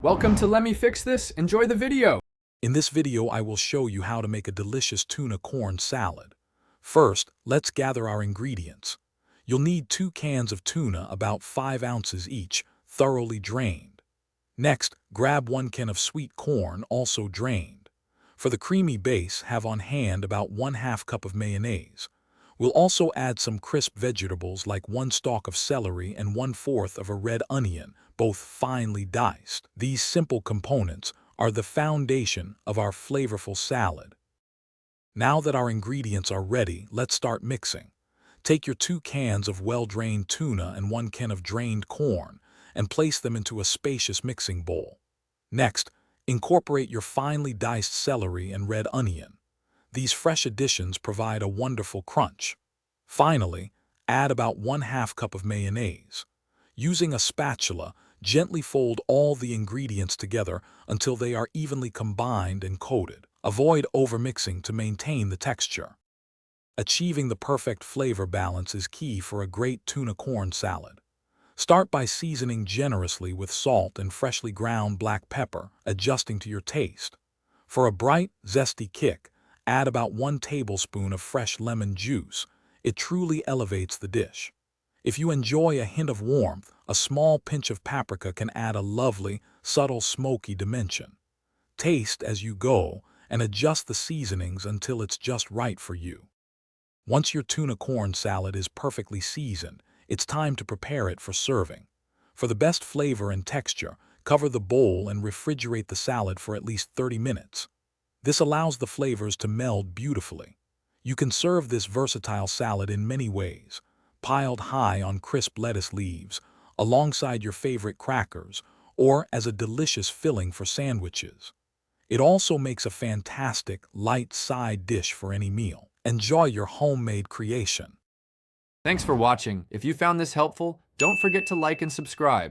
Welcome to Let Me Fix This. Enjoy the video. In this video, I will show you how to make a delicious tuna corn salad. First, let's gather our ingredients. You'll need 2 cans of tuna, about 5 ounces each, thoroughly drained. Next, grab 1 can of sweet corn, also drained. For the creamy base, have on hand about 1/2 cup of mayonnaise. We'll also add some crisp vegetables like 1 stalk of celery and 1/4 of a red onion, both finely diced. These simple components are the foundation of our flavorful salad. Now that our ingredients are ready, let's start mixing. Take your 2 cans of well-drained tuna and 1 can of drained corn and place them into a spacious mixing bowl. Next, incorporate your finely diced celery and red onion. These fresh additions provide a wonderful crunch. Finally, add about 1/2 cup of mayonnaise. Using a spatula, gently fold all the ingredients together until they are evenly combined and coated. Avoid overmixing to maintain the texture. Achieving the perfect flavor balance is key for a great tuna corn salad. Start by seasoning generously with salt and freshly ground black pepper, adjusting to your taste. For a bright, zesty kick, add about 1 tablespoon of fresh lemon juice. It truly elevates the dish. If you enjoy a hint of warmth, a small pinch of paprika can add a lovely, subtle smoky dimension. Taste as you go and adjust the seasonings until it's just right for you. Once your tuna corn salad is perfectly seasoned, it's time to prepare it for serving. For the best flavor and texture, cover the bowl and refrigerate the salad for at least 30 minutes. This allows the flavors to meld beautifully. You can serve this versatile salad in many ways, piled high on crisp lettuce leaves, alongside your favorite crackers, or as a delicious filling for sandwiches. It also makes a fantastic, light side dish for any meal. Enjoy your homemade creation. Thanks for watching. If you found this helpful, don't forget to like and subscribe.